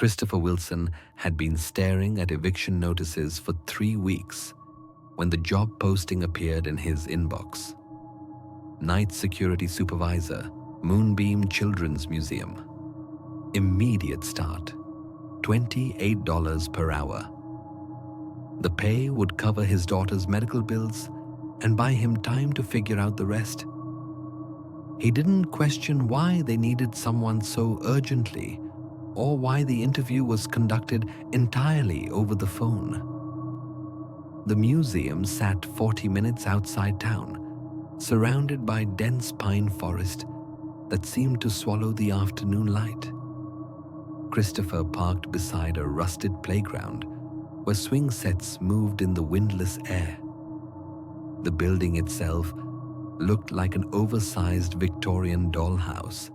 Christopher Wilson had been staring at eviction notices for 3 weeks when the job posting appeared in his inbox. Night security supervisor, Moonbeam Children's Museum. Immediate start, $28 per hour. The pay would cover his daughter's medical bills and buy him time to figure out the rest. He didn't question why they needed someone so urgently, or why the interview was conducted entirely over the phone. The museum sat 40 minutes outside town, surrounded by dense pine forest that seemed to swallow the afternoon light. Christopher parked beside a rusted playground where swing sets moved in the windless air. The building itself looked like an oversized Victorian dollhouse,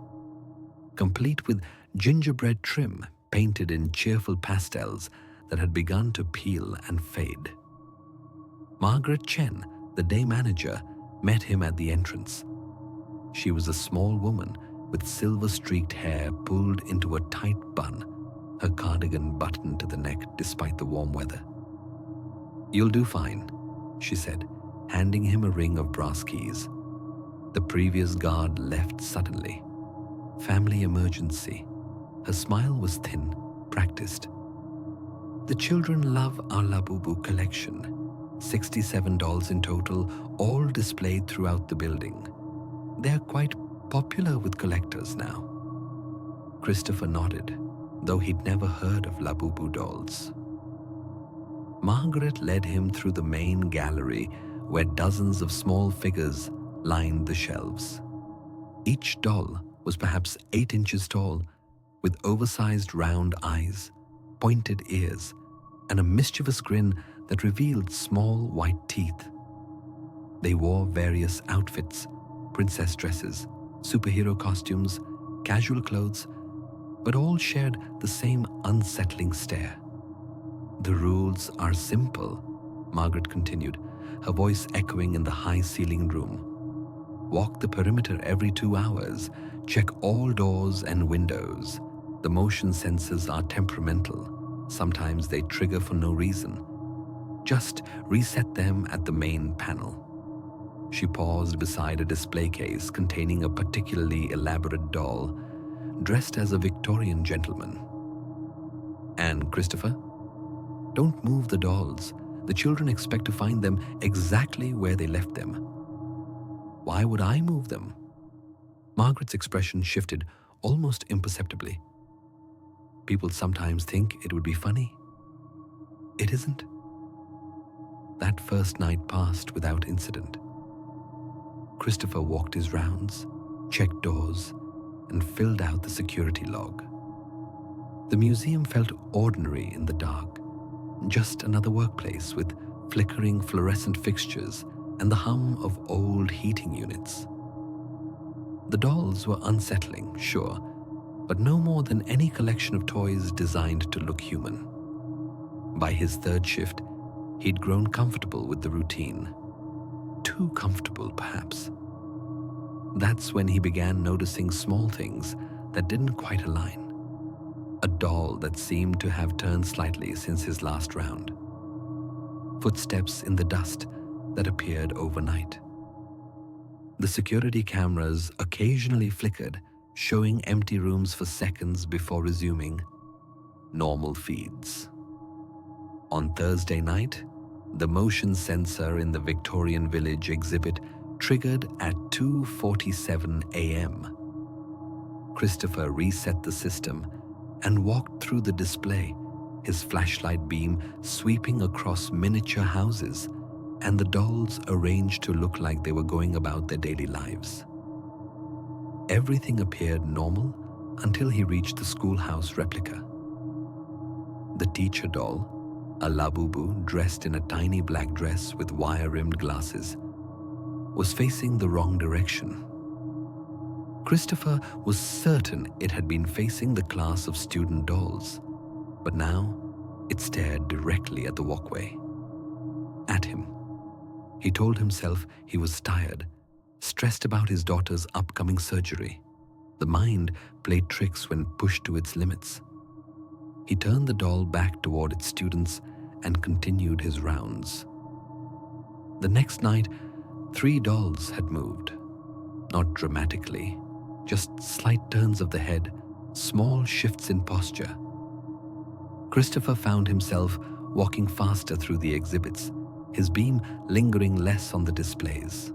complete with gingerbread trim painted in cheerful pastels that had begun to peel and fade. Margaret Chen, the day manager, met him at the entrance. She was a small woman with silver-streaked hair pulled into a tight bun, her cardigan buttoned to the neck despite the warm weather. "You'll do fine," she said, handing him a ring of brass keys. The previous guard left suddenly. Family emergency. Her smile was thin, practiced. "The children love our Labubu collection. $67 in total, all displayed throughout the building. They're quite popular with collectors now." Christopher nodded, though he'd never heard of Labubu dolls. Margaret led him through the main gallery where dozens of small figures lined the shelves. Each doll was perhaps 8 inches tall, with oversized round eyes, pointed ears, and a mischievous grin that revealed small white teeth. They wore various outfits, princess dresses, superhero costumes, casual clothes, but all shared the same unsettling stare. "The rules are simple," Margaret continued, her voice echoing in the high-ceilinged room. "Walk the perimeter every 2 hours, check all doors and windows. The motion sensors are temperamental. Sometimes they trigger for no reason. Just reset them at the main panel." She paused beside a display case containing a particularly elaborate doll, dressed as a Victorian gentleman. "And Christopher, don't move the dolls. The children expect to find them exactly where they left them." "Why would I move them?" Margaret's expression shifted almost imperceptibly. "People sometimes think it would be funny. It isn't." That first night passed without incident. Christopher walked his rounds, checked doors, and filled out the security log. The museum felt ordinary in the dark, just another workplace with flickering fluorescent fixtures and the hum of old heating units. The dolls were unsettling, sure, but no more than any collection of toys designed to look human. By his third shift, he'd grown comfortable with the routine. Too comfortable, perhaps. That's when he began noticing small things that didn't quite align. A doll that seemed to have turned slightly since his last round. Footsteps in the dust that appeared overnight. The security cameras occasionally flickered, showing empty rooms for seconds before resuming normal feeds. On Thursday night, the motion sensor in the Victorian Village exhibit triggered at 2:47 a.m. Christopher reset the system and walked through the display, his flashlight beam sweeping across miniature houses and the dolls arranged to look like they were going about their daily lives. Everything appeared normal until he reached the schoolhouse replica. The teacher doll, a Labubu dressed in a tiny black dress with wire-rimmed glasses, was facing the wrong direction. Christopher was certain it had been facing the class of student dolls, but now it stared directly at the walkway. At him. He told himself he was tired, stressed about his daughter's upcoming surgery. The mind played tricks when pushed to its limits. He turned the doll back toward its students and continued his rounds. The next night, 3 dolls had moved. Not dramatically, just slight turns of the head, small shifts in posture. Christopher found himself walking faster through the exhibits, his beam lingering less on the displays.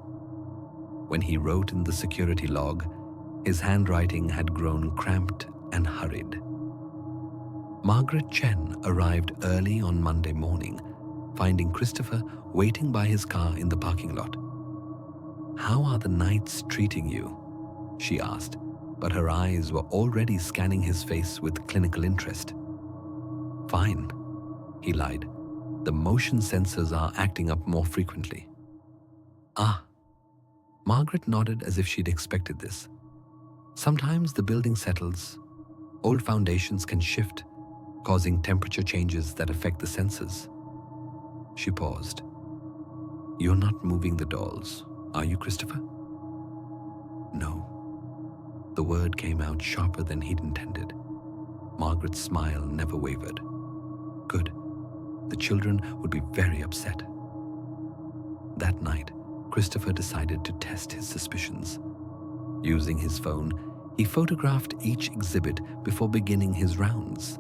When he wrote in the security log, his handwriting had grown cramped and hurried. Margaret Chen arrived early on Monday morning, finding Christopher waiting by his car in the parking lot. "How are the nights treating you?" she asked, but her eyes were already scanning his face with clinical interest. "Fine," he lied. "The motion sensors are acting up more frequently." "Ah." Margaret nodded as if she'd expected this. "Sometimes the building settles. Old foundations can shift, causing temperature changes that affect the sensors." She paused. "You're not moving the dolls, are you, Christopher?" "No." The word came out sharper than he'd intended. Margaret's smile never wavered. "Good. The children would be very upset." That night, Christopher decided to test his suspicions. Using his phone, he photographed each exhibit before beginning his rounds.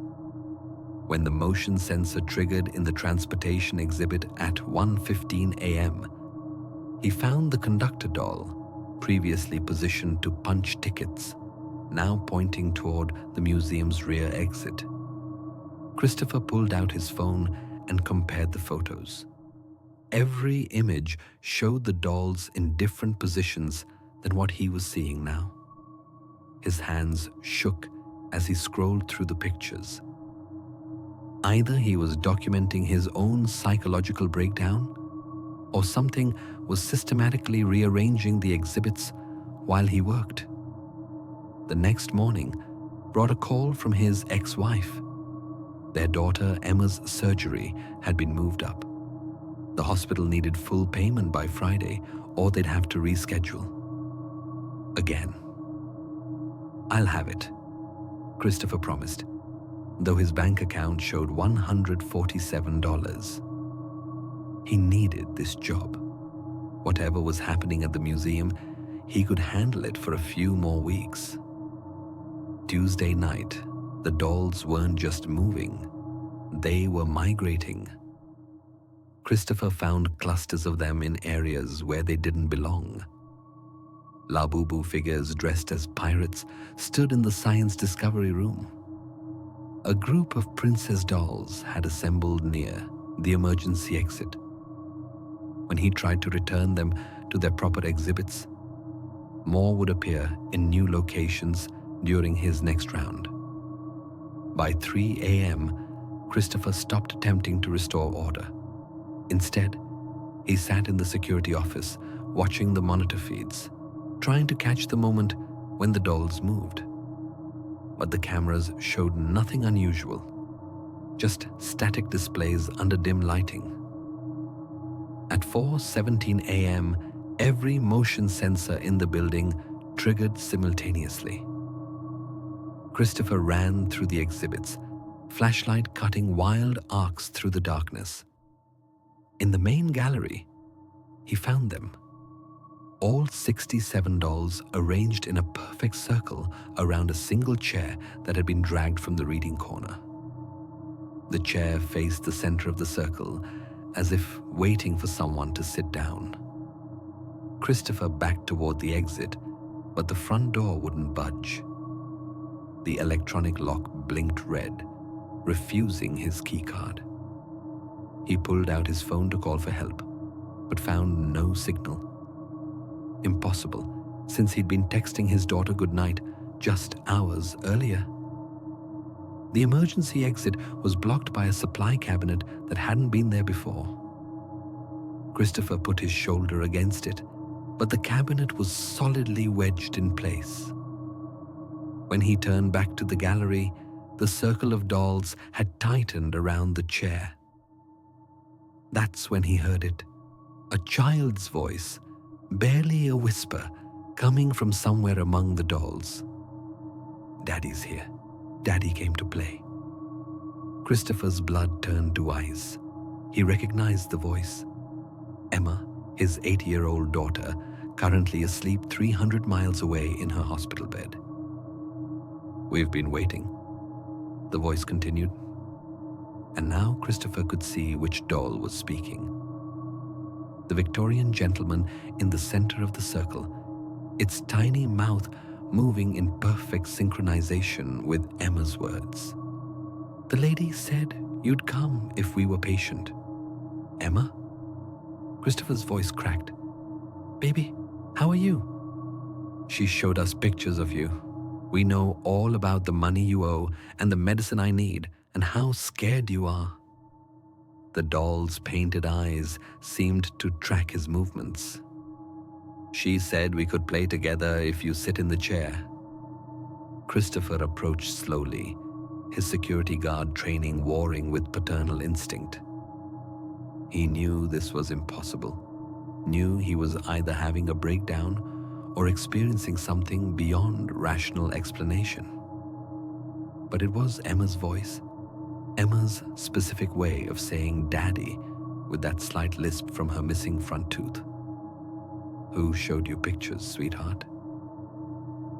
When the motion sensor triggered in the transportation exhibit at 1:15 a.m., he found the conductor doll, previously positioned to punch tickets, now pointing toward the museum's rear exit. Christopher pulled out his phone and compared the photos. Every image showed the dolls in different positions than what he was seeing now. His hands shook as he scrolled through the pictures. Either he was documenting his own psychological breakdown, or something was systematically rearranging the exhibits while he worked. The next morning brought a call from his ex-wife. Their daughter Emma's surgery had been moved up. The hospital needed full payment by Friday, or they'd have to reschedule. Again. "I'll have it," Christopher promised, though his bank account showed $147. He needed this job. Whatever was happening at the museum, he could handle it for a few more weeks. Tuesday night, the dolls weren't just moving, they were migrating. Christopher found clusters of them in areas where they didn't belong. Labubu figures dressed as pirates stood in the science discovery room. A group of princess dolls had assembled near the emergency exit. When he tried to return them to their proper exhibits, more would appear in new locations during his next round. By 3 a.m., Christopher stopped attempting to restore order. Instead, he sat in the security office, watching the monitor feeds, trying to catch the moment when the dolls moved. But the cameras showed nothing unusual, just static displays under dim lighting. At 4:17 a.m., every motion sensor in the building triggered simultaneously. Christopher ran through the exhibits, flashlight cutting wild arcs through the darkness. In the main gallery, he found them. All 67 dolls arranged in a perfect circle around a single chair that had been dragged from the reading corner. The chair faced the center of the circle, as if waiting for someone to sit down. Christopher backed toward the exit, but the front door wouldn't budge. The electronic lock blinked red, refusing his keycard. He pulled out his phone to call for help, but found no signal. Impossible, since he'd been texting his daughter goodnight just hours earlier. The emergency exit was blocked by a supply cabinet that hadn't been there before. Christopher put his shoulder against it, but the cabinet was solidly wedged in place. When he turned back to the gallery, the circle of dolls had tightened around the chair. That's when he heard it, a child's voice, barely a whisper, coming from somewhere among the dolls. "Daddy's here. Daddy came to play." Christopher's blood turned to ice. He recognized the voice. Emma, his 8-year-old daughter, currently asleep 300 miles away in her hospital bed. "We've been waiting," the voice continued. And now Christopher could see which doll was speaking. The Victorian gentleman in the center of the circle, its tiny mouth moving in perfect synchronization with Emma's words. "The lady said you'd come if we were patient." "Emma?" Christopher's voice cracked. "Baby, how are you?" "She showed us pictures of you. We know all about the money you owe and the medicine I need and how scared you are." The doll's painted eyes seemed to track his movements. "She said we could play together if you sit in the chair." Christopher approached slowly, his security guard training warring with paternal instinct. He knew this was impossible, knew he was either having a breakdown or experiencing something beyond rational explanation. But it was Emma's voice, Emma's specific way of saying daddy with that slight lisp from her missing front tooth. "Who showed you pictures, sweetheart?"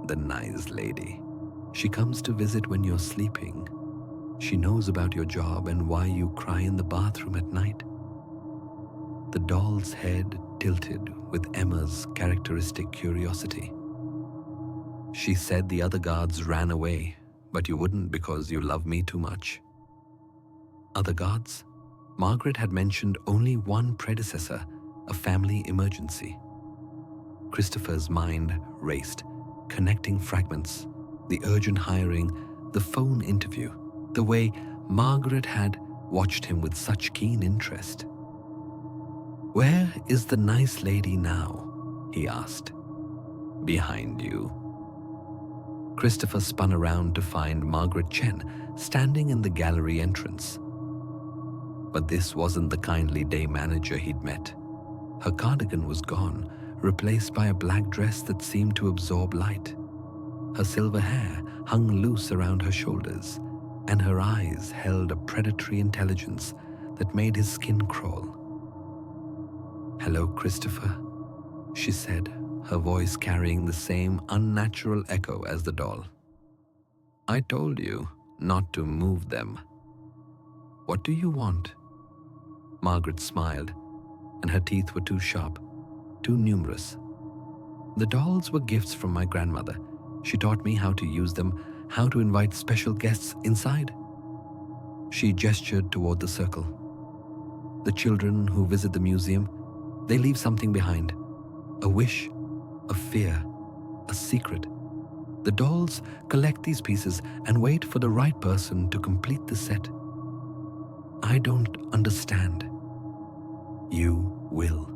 "The nice lady. She comes to visit when you're sleeping. She knows about your job and why you cry in the bathroom at night." The doll's head tilted with Emma's characteristic curiosity. "She said the other guards ran away, but you wouldn't because you love me too much." Other guards? Margaret had mentioned only one predecessor, a family emergency. Christopher's mind raced, connecting fragments, the urgent hiring, the phone interview, the way Margaret had watched him with such keen interest. "Where is the nice lady now?" he asked. "Behind you." Christopher spun around to find Margaret Chen standing in the gallery entrance. But this wasn't the kindly day manager he'd met. Her cardigan was gone, replaced by a black dress that seemed to absorb light. Her silver hair hung loose around her shoulders, and her eyes held a predatory intelligence that made his skin crawl. "Hello, Christopher," she said, her voice carrying the same unnatural echo as the doll. "I told you not to move them. What do you want?" Margaret smiled, and her teeth were too sharp, too numerous. "The dolls were gifts from my grandmother. She taught me how to use them, how to invite special guests inside." She gestured toward the circle. "The children who visit the museum, they leave something behind. A wish, a fear, a secret. The dolls collect these pieces and wait for the right person to complete the set. I don't understand. You will."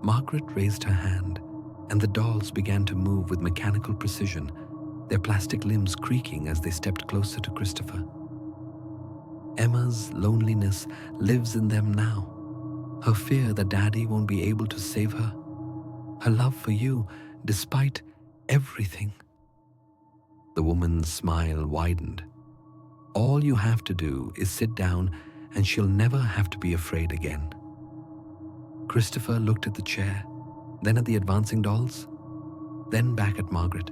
Margaret raised her hand, and the dolls began to move with mechanical precision, their plastic limbs creaking as they stepped closer to Christopher. Emma's loneliness lives in them now. Her fear that Daddy won't be able to save her. Her love for you, despite everything. The woman's smile widened. "All you have to do is sit down and she'll never have to be afraid again." Christopher looked at the chair, then at the advancing dolls, then back at Margaret.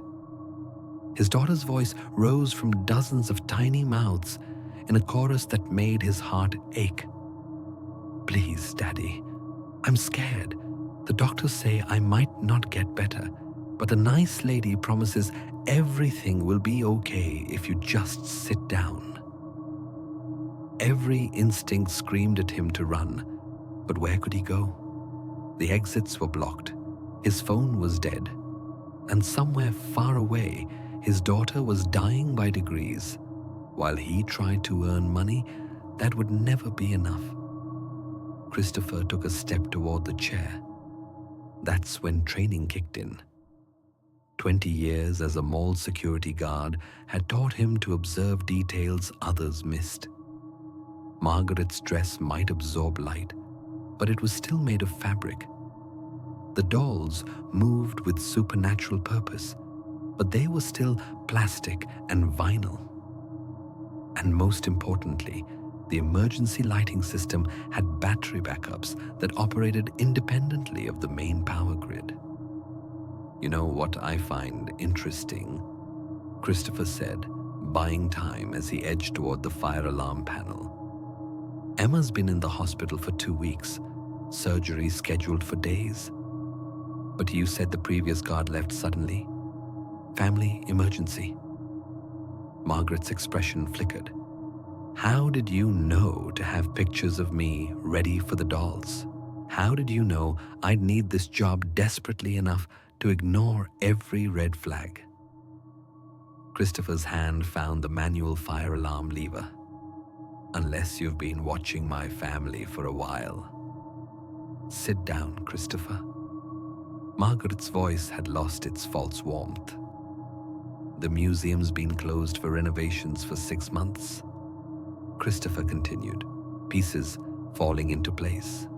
His daughter's voice rose from dozens of tiny mouths in a chorus that made his heart ache. "Please, Daddy, I'm scared. The doctors say I might not get better, but the nice lady promises everything will be okay if you just sit down." Every instinct screamed at him to run, but where could he go? The exits were blocked, his phone was dead, and somewhere far away, his daughter was dying by degrees, while he tried to earn money that would never be enough. Christopher took a step toward the chair. That's when training kicked in. 20 years as a mall security guard had taught him to observe details others missed. Margaret's dress might absorb light, but it was still made of fabric. The dolls moved with supernatural purpose, but they were still plastic and vinyl. And most importantly, the emergency lighting system had battery backups that operated independently of the main power grid. "You know what I find interesting?" Christopher said, buying time as he edged toward the fire alarm panel. "Emma's been in the hospital for 2 weeks, surgery scheduled for days. But you said the previous guard left suddenly. Family emergency." Margaret's expression flickered. "How did you know to have pictures of me ready for the dolls? How did you know I'd need this job desperately enough to ignore every red flag?" Christopher's hand found the manual fire alarm lever. "Unless you've been watching my family for a while." "Sit down, Christopher." Margaret's voice had lost its false warmth. "The museum's been closed for renovations for 6 months." Christopher continued, pieces falling into place.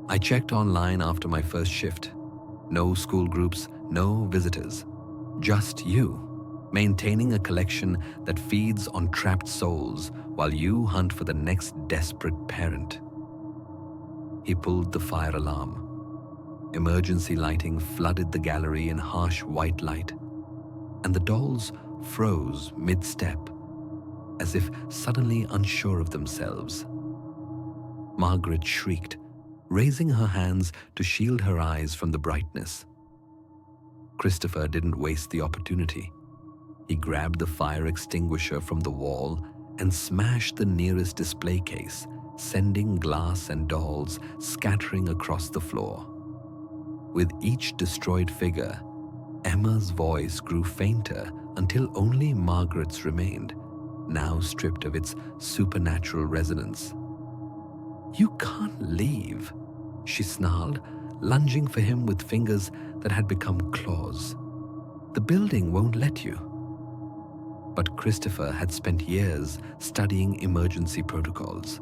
"I checked online after my first shift. No school groups, no visitors. Just you, maintaining a collection that feeds on trapped souls while you hunt for the next desperate parent." He pulled the fire alarm. Emergency lighting flooded the gallery in harsh white light, and the dolls froze mid-step, as if suddenly unsure of themselves. Margaret shrieked, raising her hands to shield her eyes from the brightness. Christopher didn't waste the opportunity. He grabbed the fire extinguisher from the wall and smashed the nearest display case, sending glass and dolls scattering across the floor. With each destroyed figure, Emma's voice grew fainter until only Margaret's remained, now stripped of its supernatural resonance. "You can't leave," she snarled, lunging for him with fingers that had become claws. "The building won't let you." But Christopher had spent years studying emergency protocols.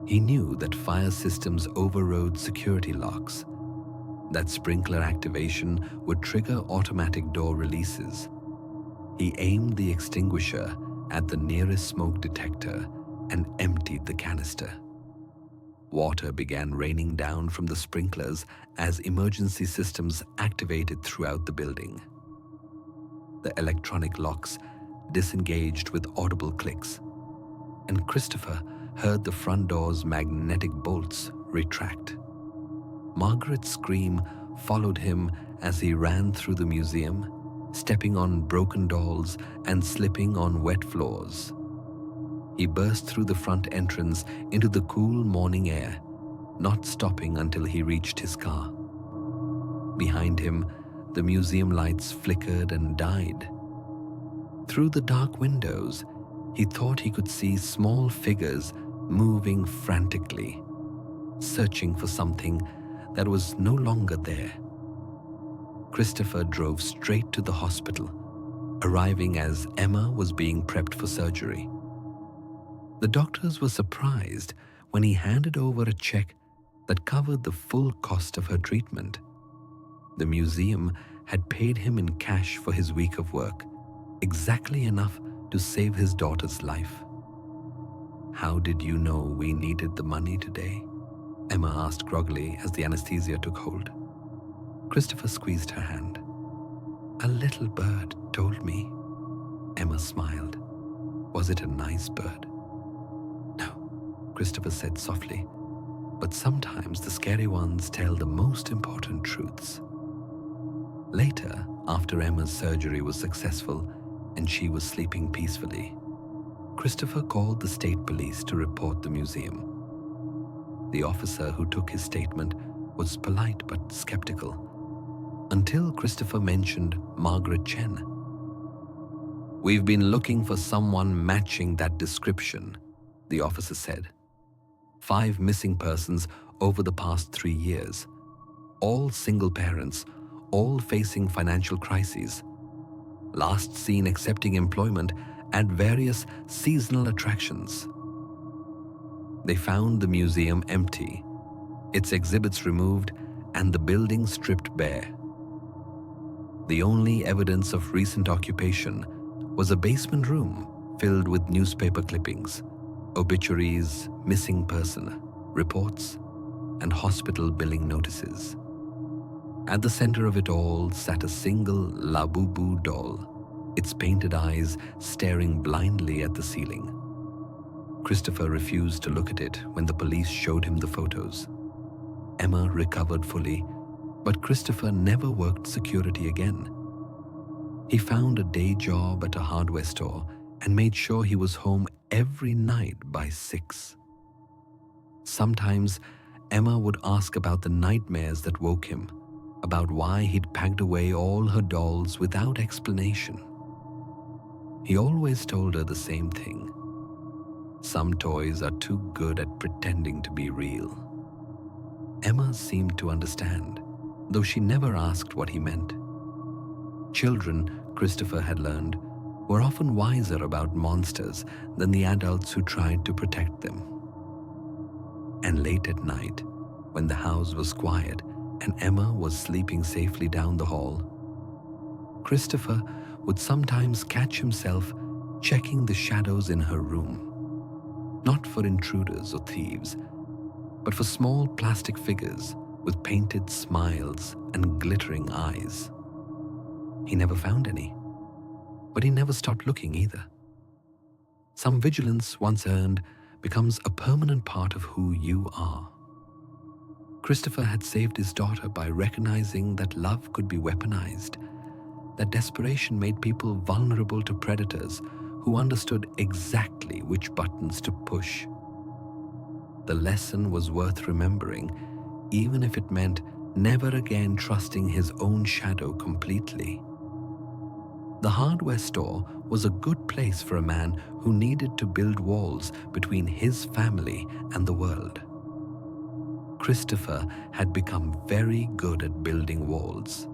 He knew that fire systems overrode security locks, that sprinkler activation would trigger automatic door releases. He aimed the extinguisher at the nearest smoke detector and emptied the canister. Water began raining down from the sprinklers as emergency systems activated throughout the building. The electronic locks disengaged with audible clicks, and Christopher heard the front door's magnetic bolts retract. Margaret's scream followed him as he ran through the museum, stepping on broken dolls and slipping on wet floors. He burst through the front entrance into the cool morning air, not stopping until he reached his car. Behind him, the museum lights flickered and died. Through the dark windows, he thought he could see small figures moving frantically, searching for something that was no longer there. Christopher drove straight to the hospital, arriving as Emma was being prepped for surgery. The doctors were surprised when he handed over a check that covered the full cost of her treatment. The museum had paid him in cash for his week of work, exactly enough to save his daughter's life. "How did you know we needed the money today?" Emma asked groggily as the anesthesia took hold. Christopher squeezed her hand. "A little bird told me." Emma smiled. "Was it a nice bird?" "No," Christopher said softly, "but sometimes the scary ones tell the most important truths." Later, after Emma's surgery was successful and she was sleeping peacefully, Christopher called the state police to report the museum. The officer who took his statement was polite but skeptical, until Christopher mentioned Margaret Chen. "We've been looking for someone matching that description," the officer said. 5 missing persons over the past 3 years, all single parents, all facing financial crises. Last seen accepting employment at various seasonal attractions. They found the museum empty, its exhibits removed, and the building stripped bare. The only evidence of recent occupation was a basement room filled with newspaper clippings, obituaries, missing person reports, and hospital billing notices. At the center of it all sat a single Labubu doll, its painted eyes staring blindly at the ceiling. Christopher refused to look at it when the police showed him the photos. Emma recovered fully, but Christopher never worked security again. He found a day job at a hardware store and made sure he was home every night by 6. Sometimes Emma would ask about the nightmares that woke him, about why he'd packed away all her dolls without explanation. He always told her the same thing. Some toys are too good at pretending to be real. Emma seemed to understand, though she never asked what he meant. Children, Christopher had learned, were often wiser about monsters than the adults who tried to protect them. And late at night, when the house was quiet and Emma was sleeping safely down the hall, Christopher would sometimes catch himself checking the shadows in her room, not for intruders or thieves, but for small plastic figures with painted smiles and glittering eyes. He never found any, but he never stopped looking either. Some vigilance once earned becomes a permanent part of who you are. Christopher had saved his daughter by recognizing that love could be weaponized, that desperation made people vulnerable to predators who understood exactly which buttons to push. The lesson was worth remembering, even if it meant never again trusting his own shadow completely. The hardware store was a good place for a man who needed to build walls between his family and the world. Christopher had become very good at building walls.